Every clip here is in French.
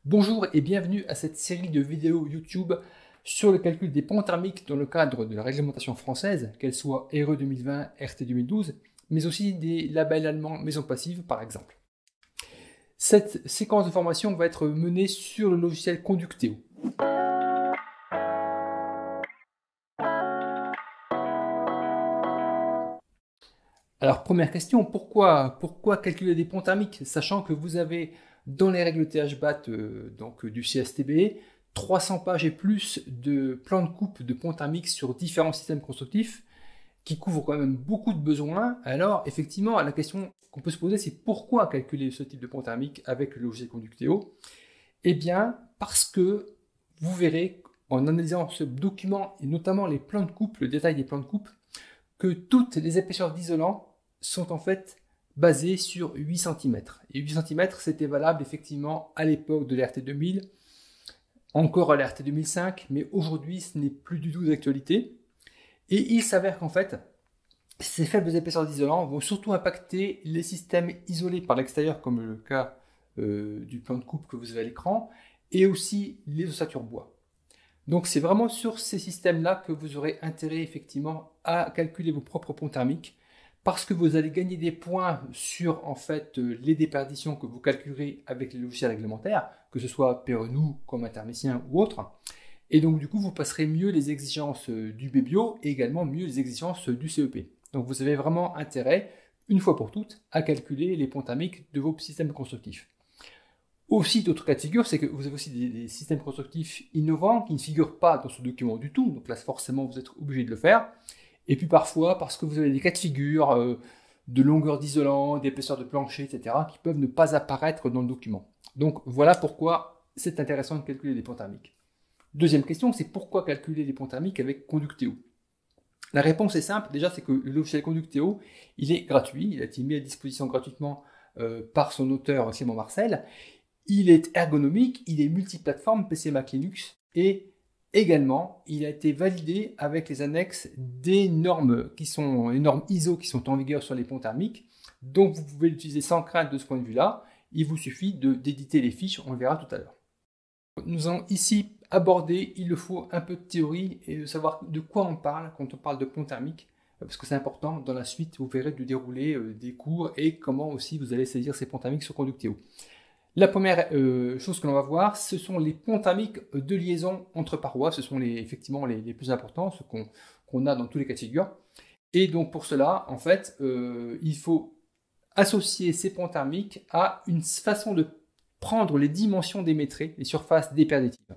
Bonjour et bienvenue à cette série de vidéos YouTube sur le calcul des ponts thermiques dans le cadre de la réglementation française, qu'elle soit RE 2020, RT 2012, mais aussi des labels allemands maison passive par exemple. Cette séquence de formation va être menée sur le logiciel Conducteo. Alors première question, pourquoi calculer des ponts thermiques, sachant que vous avez dans les règles THBAT du CSTB 300 pages et plus de plans de coupe de ponts thermiques sur différents systèmes constructifs qui couvrent quand même beaucoup de besoins. Alors effectivement, la question qu'on peut se poser, c'est pourquoi calculer ce type de pont thermique avec le logiciel Conducteo? Eh bien parce que vous verrez en analysant ce document et notamment les plans de coupe, le détail des plans de coupe, que toutes les épaisseurs d'isolant sont en fait basées sur 8 cm. Et 8 cm, c'était valable effectivement à l'époque de l'RT 2000, encore à l'RT 2005, mais aujourd'hui, ce n'est plus du tout d'actualité. Et il s'avère qu'en fait, ces faibles épaisseurs d'isolant vont surtout impacter les systèmes isolés par l'extérieur, comme le cas du plan de coupe que vous avez à l'écran, et aussi les ossatures bois. Donc c'est vraiment sur ces systèmes-là que vous aurez intérêt effectivement à calculer vos propres ponts thermiques, parce que vous allez gagner des points sur en fait les déperditions que vous calculerez avec les logiciels réglementaires, que ce soit PRNU comme Intermécien ou autre. Et donc du coup vous passerez mieux les exigences du BBio et également mieux les exigences du CEP. Donc vous avez vraiment intérêt, une fois pour toutes, à calculer les ponts thermiques de vos systèmes constructifs. Aussi, d'autres cas de figure, c'est que vous avez aussi des systèmes constructifs innovants qui ne figurent pas dans ce document du tout. Donc là, forcément, vous êtes obligé de le faire. Et puis parfois, parce que vous avez des cas de figure de longueur d'isolant, d'épaisseur de plancher, etc., qui peuvent ne pas apparaître dans le document. Donc voilà pourquoi c'est intéressant de calculer les ponts thermiques. Deuxième question, c'est pourquoi calculer les ponts thermiques avec Conducteo? La réponse est simple. Déjà, c'est que le logiciel Conducteo, il est gratuit. Il a été mis à disposition gratuitement par son auteur Clément Marcel. Il est ergonomique, il est multiplateforme PC Mac Linux et également il a été validé avec les annexes des normes qui sont les normes ISO qui sont en vigueur sur les ponts thermiques. Donc vous pouvez l'utiliser sans crainte de ce point de vue-là. Il vous suffit d'éditer les fiches, on le verra tout à l'heure. Nous allons ici aborder, il le faut, un peu de théorie et de savoir de quoi on parle quand on parle de ponts thermiques, parce que c'est important. Dans la suite, vous verrez du déroulé des cours et comment aussi vous allez saisir ces ponts thermiques sur Conducteo. La première chose que l'on va voir, ce sont les ponts thermiques de liaison entre parois. Ce sont effectivement les plus importants, ceux qu'on a dans tous les cas de figure. Et donc pour cela, en fait, il faut associer ces ponts thermiques à une façon de prendre les dimensions des métrées, les surfaces déperditives.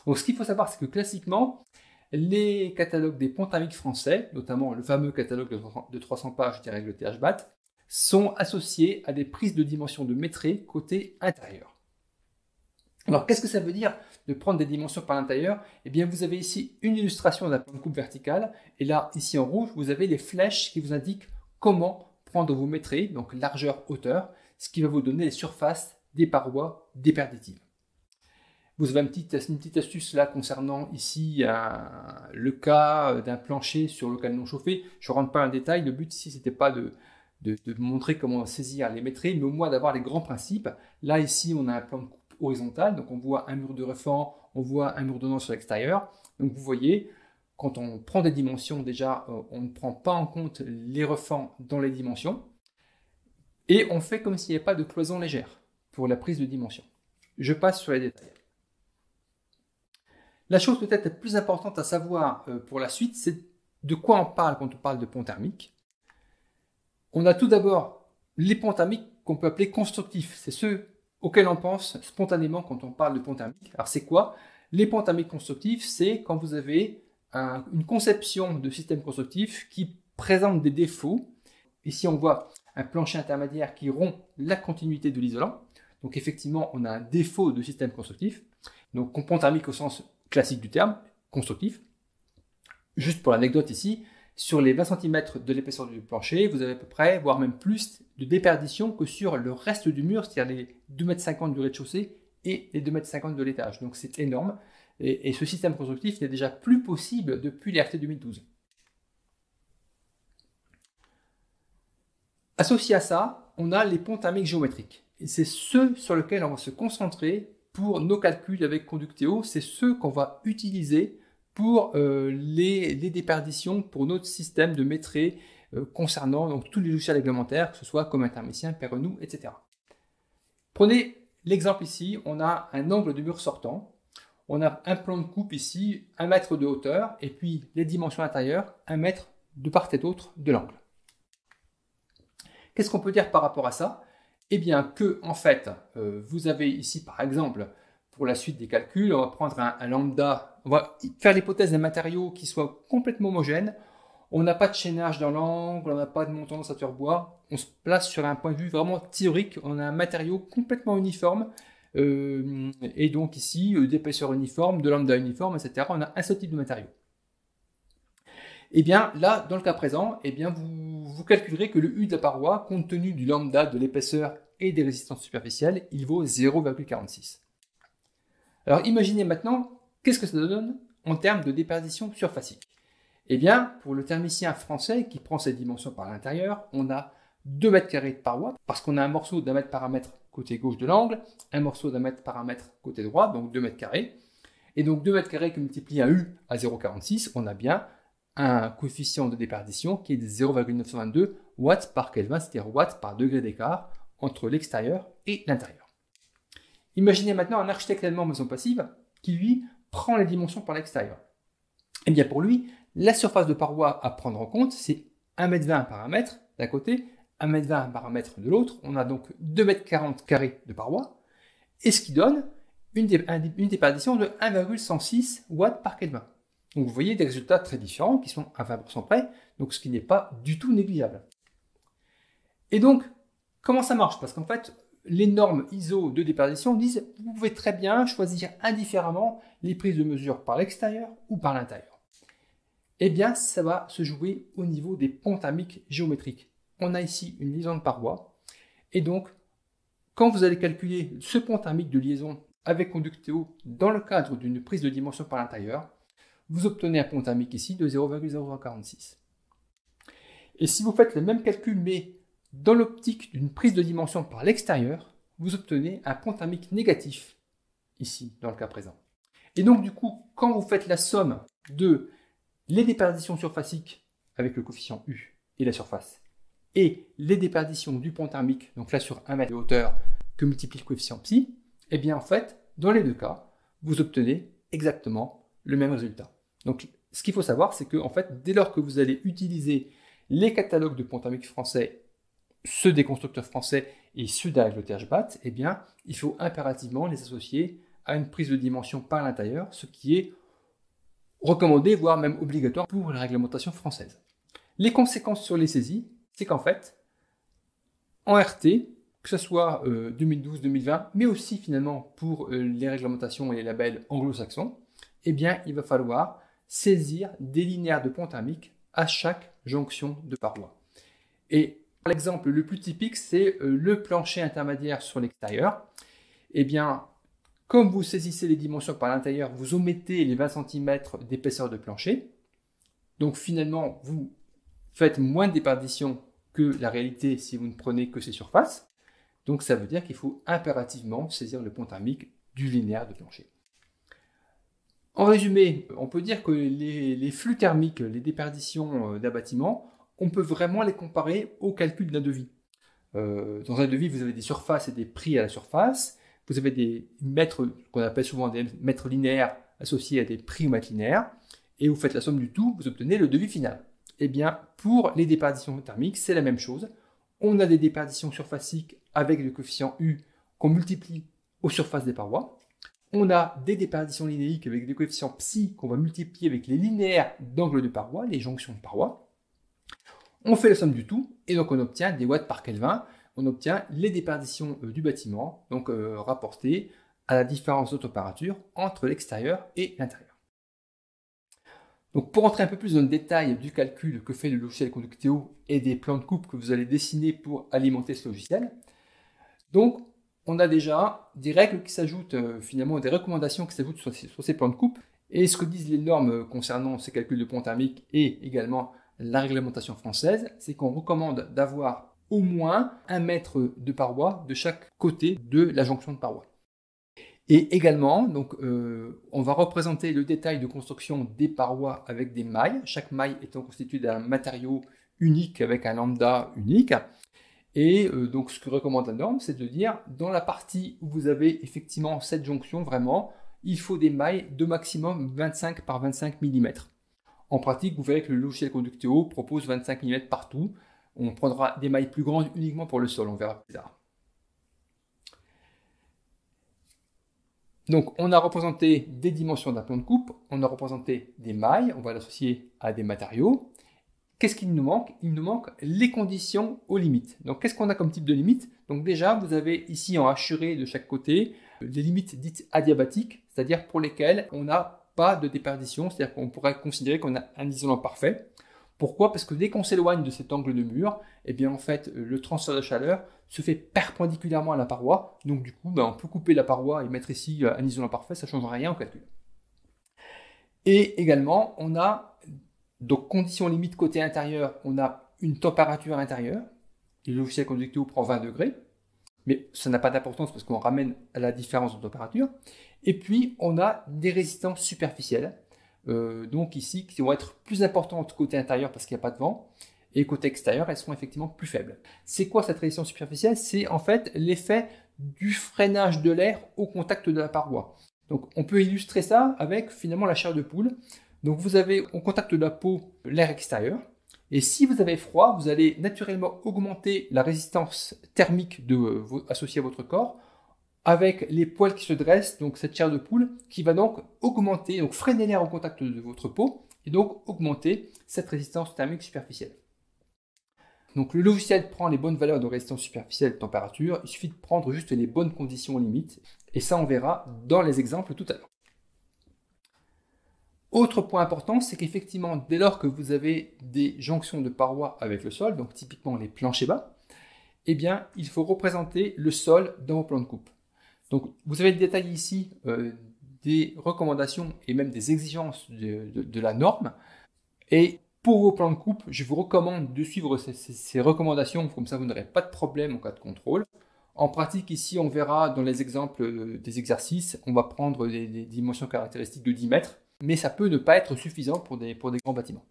Donc ce qu'il faut savoir, c'est que classiquement, les catalogues des ponts thermiques français, notamment le fameux catalogue de 300 pages des règles THBAT, sont associés à des prises de dimension de métrées côté intérieur. Alors, qu'est-ce que ça veut dire de prendre des dimensions par l'intérieur? Eh bien, vous avez ici une illustration d'un plan de coupe vertical, et là, ici en rouge, vous avez les flèches qui vous indiquent comment prendre vos métrées, donc largeur, hauteur, ce qui va vous donner les surfaces des parois déperditives. Vous avez une petite astuce là concernant ici le cas d'un plancher sur lequel non chauffé. Je ne rentre pas en détail, le but ici, c'était pas de montrer comment saisir les métrées, mais au moins d'avoir les grands principes. Là, ici, on a un plan de coupe horizontal, donc on voit un mur de refend, on voit un mur donnant sur l'extérieur. Donc vous voyez, quand on prend des dimensions, déjà, on ne prend pas en compte les refends dans les dimensions, et on fait comme s'il n'y avait pas de cloison légère pour la prise de dimension. Je passe sur les détails. La chose peut-être la plus importante à savoir pour la suite, c'est de quoi on parle quand on parle de pont thermique. On a tout d'abord les ponts thermiques qu'on peut appeler constructifs. C'est ceux auxquels on pense spontanément quand on parle de ponts thermiques. Alors c'est quoi? Les ponts thermiques constructifs, c'est quand vous avez une conception de système constructif qui présente des défauts. Ici on voit un plancher intermédiaire qui rompt la continuité de l'isolant. Donc effectivement on a un défaut de système constructif. Donc pont thermique au sens classique du terme, constructif. Juste pour l'anecdote ici, sur les 20 cm de l'épaisseur du plancher, vous avez à peu près, voire même plus, de déperdition que sur le reste du mur, c'est-à-dire les 2,50 m du rez-de-chaussée et les 2,50 m de l'étage. Donc c'est énorme. Et ce système constructif n'est déjà plus possible depuis l'RT 2012. Associé à ça, on a les ponts thermiques géométriques. Et c'est ceux sur lesquels on va se concentrer pour nos calculs avec Conducteo, c'est ceux qu'on va utiliser pour les déperditions pour notre système de Métré concernant donc, tous les logiciels réglementaires, que ce soit comme Intermécien, Perrenou, etc. Prenez l'exemple ici, on a un angle de mur sortant, on a un plan de coupe ici, 1 mètre de hauteur, et puis les dimensions intérieures, 1 mètre de part et d'autre de l'angle. Qu'est-ce qu'on peut dire par rapport à ça? Eh bien que, en fait, vous avez ici, par exemple, pour la suite des calculs, on va prendre un lambda, on va faire l'hypothèse d'un matériau qui soit complètement homogène. On n'a pas de chaînage dans l'angle, on n'a pas de montant d'ossature bois. On se place sur un point de vue vraiment théorique. On a un matériau complètement uniforme. Et donc ici, d'épaisseur uniforme, de lambda uniforme, etc. On a un seul type de matériau. Et bien là, dans le cas présent, eh bien, vous calculerez que le U de la paroi, compte tenu du lambda, de l'épaisseur et des résistances superficielles, il vaut 0,46. Alors imaginez maintenant, qu'est-ce que ça donne en termes de déperdition surfacique? Eh bien, pour le thermicien français qui prend ses dimensions par l'intérieur, on a 2 mètres carrés de paroi, parce qu'on a un morceau d'1 mètre par mètre côté gauche de l'angle, un morceau d'1 mètre par mètre côté droit, donc 2 mètres carrés. Et donc 2 mètres carrés qui multiplie un U à 0,46, on a bien un coefficient de déperdition qui est de 0,922 watts par Kelvin, c'est-à-dire watts par degré d'écart entre l'extérieur et l'intérieur. Imaginez maintenant un architecte allemand maison passive qui, lui, prend les dimensions par l'extérieur. Eh bien pour lui, la surface de paroi à prendre en compte, c'est 1,20 m par 1 mètre d'un côté, 1,20 m par 1 mètre de l'autre. On a donc 2,40 m carrés de paroi, et ce qui donne une déperdition de 1,106 watts par Kelvin. Donc vous voyez des résultats très différents qui sont à 20% près, donc ce qui n'est pas du tout négligeable. Et donc, comment ça marche? Parce qu'en fait, les normes ISO de déperdition disent que vous pouvez très bien choisir indifféremment les prises de mesure par l'extérieur ou par l'intérieur. Eh bien, ça va se jouer au niveau des ponts thermiques géométriques. On a ici une liaison de paroi, et donc, quand vous allez calculer ce pont thermique de liaison avec Conducteo dans le cadre d'une prise de dimension par l'intérieur, vous obtenez un pont thermique ici de 0,0046. Et si vous faites le même calcul, mais dans l'optique d'une prise de dimension par l'extérieur, vous obtenez un pont thermique négatif, ici, dans le cas présent. Et donc, du coup, quand vous faites la somme de les déperditions surfaciques avec le coefficient U et la surface, et les déperditions du pont thermique, donc là sur 1 mètre de hauteur, que multiplie le coefficient psi, eh bien, en fait, dans les deux cas, vous obtenez exactement le même résultat. Donc, ce qu'il faut savoir, c'est que, en fait, dès lors que vous allez utiliser les catalogues de ponts thermiques français, ceux des constructeurs français et ceux avec le THBAT, eh bien, il faut impérativement les associer à une prise de dimension par l'intérieur, ce qui est recommandé, voire même obligatoire pour la réglementation française. Les conséquences sur les saisies, c'est qu'en fait, en RT, que ce soit 2012-2020, mais aussi finalement pour les réglementations et les labels anglo-saxons, eh bien, il va falloir saisir des linéaires de pont thermique à chaque jonction de paroi. Et l'exemple le plus typique, c'est le plancher intermédiaire sur l'extérieur. Eh bien, comme vous saisissez les dimensions par l'intérieur, vous omettez les 20 cm d'épaisseur de plancher. Donc finalement, vous faites moins de déperdition que la réalité si vous ne prenez que ces surfaces. Donc ça veut dire qu'il faut impérativement saisir le pont thermique du linéaire de plancher. En résumé, on peut dire que les flux thermiques, les déperditions d'un bâtiment, on peut vraiment les comparer au calcul d'un devis. Dans un devis, vous avez des surfaces et des prix à la surface. Vous avez des mètres, qu'on appelle souvent des mètres linéaires, associés à des prix au mètre linéaire. Et vous faites la somme du tout, vous obtenez le devis final. Eh bien, pour les déperditions thermiques, c'est la même chose. On a des déperditions surfaciques avec le coefficient U qu'on multiplie aux surfaces des parois. On a des déperditions linéiques avec des coefficients psi qu'on va multiplier avec les linéaires d'angle de paroi, les jonctions de paroi. On fait la somme du tout et donc on obtient des watts par Kelvin. On obtient les déperditions du bâtiment, donc rapportées à la différence de température entre l'extérieur et l'intérieur. Donc pour entrer un peu plus dans le détail du calcul que fait le logiciel Conducteo et des plans de coupe que vous allez dessiner pour alimenter ce logiciel, donc on a déjà des règles qui s'ajoutent, finalement des recommandations qui s'ajoutent sur ces plans de coupe. Et ce que disent les normes concernant ces calculs de pont thermique et également la réglementation française, c'est qu'on recommande d'avoir au moins 1 mètre de paroi de chaque côté de la jonction de paroi. Et également, donc, on va représenter le détail de construction des parois avec des mailles, chaque maille étant constituée d'un matériau unique avec un lambda unique. Et donc ce que recommande la norme, c'est de dire, dans la partie où vous avez effectivement cette jonction, vraiment, il faut des mailles de maximum 25 par 25 mm. En pratique, vous verrez que le logiciel Conducteo propose 25 mm partout. On prendra des mailles plus grandes uniquement pour le sol, on verra plus tard. Donc, on a représenté des dimensions d'un plan de coupe, on a représenté des mailles, on va l'associer à des matériaux. Qu'est-ce qu'il nous manque? Il nous manque les conditions aux limites. Donc, qu'est-ce qu'on a comme type de limite? Donc, déjà, vous avez ici en hachuré de chaque côté des limites dites adiabatiques, c'est-à-dire pour lesquelles on n'a pas de déperdition, c'est-à-dire qu'on pourrait considérer qu'on a un isolant parfait. Pourquoi? Parce que dès qu'on s'éloigne de cet angle de mur, eh bien en fait, le transfert de chaleur se fait perpendiculairement à la paroi. Donc du coup, on peut couper la paroi et mettre ici un isolant parfait, ça ne change rien au calcul. Et également, on a, donc condition limite côté intérieur, on a une température intérieure. Le logiciel Conducteo prend 20 degrés, mais ça n'a pas d'importance parce qu'on ramène à la différence de température. Et puis, on a des résistances superficielles. Donc ici, qui vont être plus importantes côté intérieur parce qu'il n'y a pas de vent, et côté extérieur, elles seront effectivement plus faibles. C'est quoi cette résistance superficielle? C'est en fait l'effet du freinage de l'air au contact de la paroi. Donc on peut illustrer ça avec finalement la chair de poule. Donc vous avez au contact de la peau l'air extérieur, et si vous avez froid, vous allez naturellement augmenter la résistance thermique associée à votre corps, avec les poils qui se dressent, donc cette chair de poule, qui va donc augmenter, donc freiner l'air au contact de votre peau, et donc augmenter cette résistance thermique superficielle. Donc le logiciel prend les bonnes valeurs de résistance superficielle et de température, il suffit de prendre juste les bonnes conditions limites, et ça on verra dans les exemples tout à l'heure. Autre point important, c'est qu'effectivement, dès lors que vous avez des jonctions de parois avec le sol, donc typiquement les planchers bas, eh bien, il faut représenter le sol dans vos plans de coupe. Donc, vous avez le détail ici des recommandations et même des exigences de la norme. Et pour vos plans de coupe, je vous recommande de suivre ces recommandations, comme ça vous n'aurez pas de problème en cas de contrôle. En pratique, ici, on verra dans les exemples des exercices, on va prendre des dimensions caractéristiques de 10 mètres, mais ça peut ne pas être suffisant pour des grands bâtiments.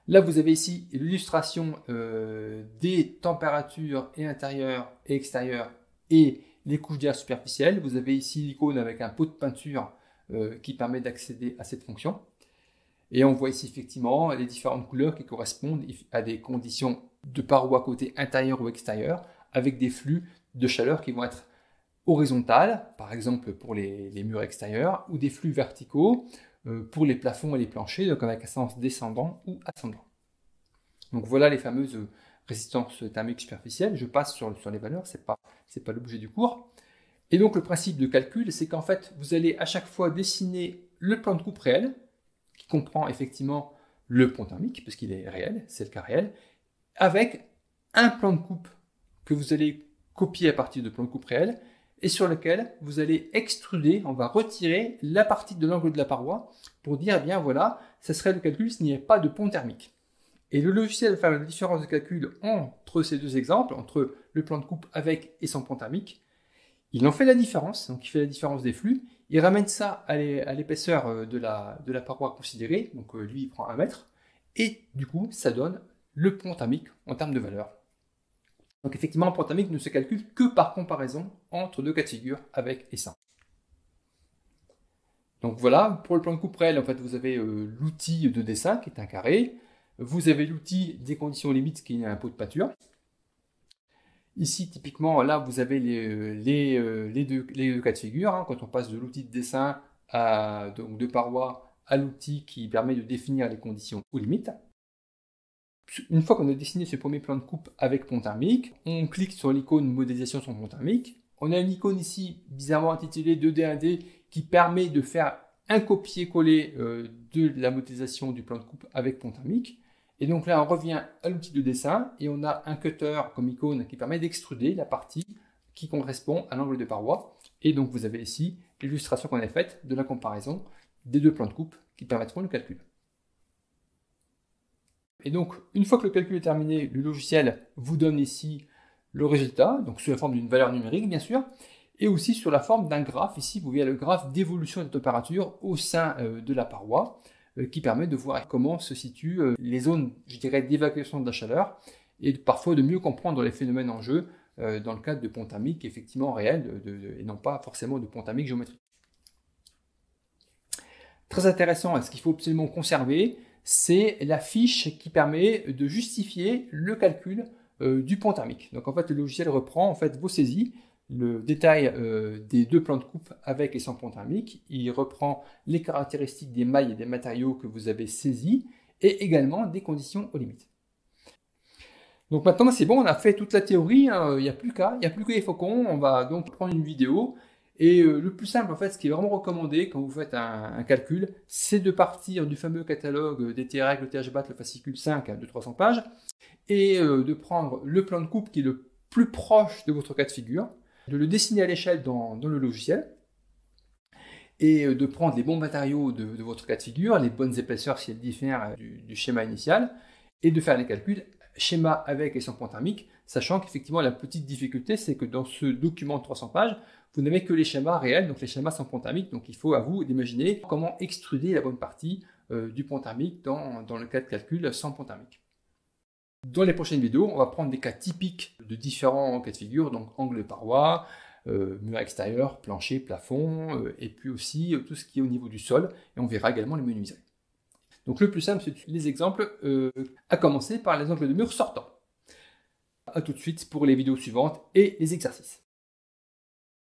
Là, vous avez ici l'illustration des températures et intérieures et extérieures et les couches d'air superficielles. Vous avez ici l'icône avec un pot de peinture qui permet d'accéder à cette fonction. Et on voit ici effectivement les différentes couleurs qui correspondent à des conditions de parois côté intérieur ou extérieur, avec des flux de chaleur qui vont être horizontales, par exemple pour les murs extérieurs, ou des flux verticaux pour les plafonds et les planchers, donc avec un sens descendant ou ascendant. Donc voilà les fameuses résistances thermiques superficielles. Je passe sur les valeurs, c'est pas l'objet du cours. Et donc le principe de calcul, c'est qu'en fait, vous allez à chaque fois dessiner le plan de coupe réel, qui comprend effectivement le pont thermique, parce qu'il est réel, c'est le cas réel, avec un plan de coupe que vous allez copier à partir de plan de coupe réel, et sur lequel vous allez extruder, on va retirer la partie de l'angle de la paroi pour dire, eh bien voilà, ce serait le calcul s'il n'y avait pas de pont thermique. Et le logiciel va faire la différence de calcul entre ces deux exemples, entre le plan de coupe avec et sans pont thermique. Il en fait la différence, donc il fait la différence des flux, il ramène ça à l'épaisseur de la paroi considérée, donc lui il prend 1 mètre, et du coup ça donne le pont thermique en termes de valeur. Donc effectivement, le pont thermique ne se calcule que par comparaison entre deux cas de figure avec et sans. Donc voilà, pour le plan de coupe réel, en fait, vous avez l'outil de dessin qui est un carré, vous avez l'outil des conditions limites qui est un pot de peinture. Ici, typiquement, là, vous avez les deux cas de figure, hein, quand on passe de l'outil de dessin donc de paroi à l'outil qui permet de définir les conditions aux limites. Une fois qu'on a dessiné ce premier plan de coupe avec pont thermique, on clique sur l'icône modélisation sans pont thermique. On a une icône ici bizarrement intitulée 2D1D qui permet de faire un copier-coller de la modélisation du plan de coupe avec pont thermique. Et donc là, on revient à l'outil de dessin et on a un cutter comme icône qui permet d'extruder la partie qui correspond à l'angle de paroi. Et donc vous avez ici l'illustration qu'on a faite de la comparaison des deux plans de coupe qui permettront le calcul. Et donc, une fois que le calcul est terminé, le logiciel vous donne ici le résultat, donc sous la forme d'une valeur numérique, bien sûr. et aussi sur la forme d'un graphe. Ici, vous voyez le graphe d'évolution de la température au sein de la paroi, qui permet de voir comment se situent les zones, je dirais, d'évacuation de la chaleur, et parfois de mieux comprendre les phénomènes en jeu dans le cadre de ponts thermiques effectivement réels, et non pas forcément de ponts thermiques géométriques. Très intéressant, et ce qu'il faut absolument conserver, c'est la fiche qui permet de justifier le calcul du pont thermique. Donc en fait, le logiciel reprend en fait vos saisies, le détail des deux plans de coupe avec et sans pont thermique. Il reprend les caractéristiques des mailles et des matériaux que vous avez saisis et également des conditions aux limites. Donc maintenant c'est bon, on a fait toute la théorie, hein, il n'y a plus qu'à, il n'y a plus que les faucons. On va donc prendre une vidéo. Et le plus simple, en fait, ce qui est vraiment recommandé quand vous faites un calcul, c'est de partir du fameux catalogue des TREG, le THBAT, le fascicule 5 de 300 pages, et de prendre le plan de coupe qui est le plus proche de votre cas de figure, de le dessiner à l'échelle dans le logiciel, et de prendre les bons matériaux de votre cas de figure, les bonnes épaisseurs si elles diffèrent du schéma initial, et de faire les calculs schéma avec et sans pont thermique, sachant qu'effectivement la petite difficulté, c'est que dans ce document de 300 pages, vous n'avez que les schémas réels, donc les schémas sans pont thermique, donc il faut à vous d'imaginer comment extruder la bonne partie du pont thermique dans le cas de calcul sans pont thermique. Dans les prochaines vidéos, on va prendre des cas typiques de différents cas de figure, donc angle de paroi, mur extérieur, plancher, plafond, et puis aussi tout ce qui est au niveau du sol, et on verra également les menuiseries. Donc le plus simple, c'est les exemples, à commencer par les angles de mur sortants. A tout de suite pour les vidéos suivantes et les exercices.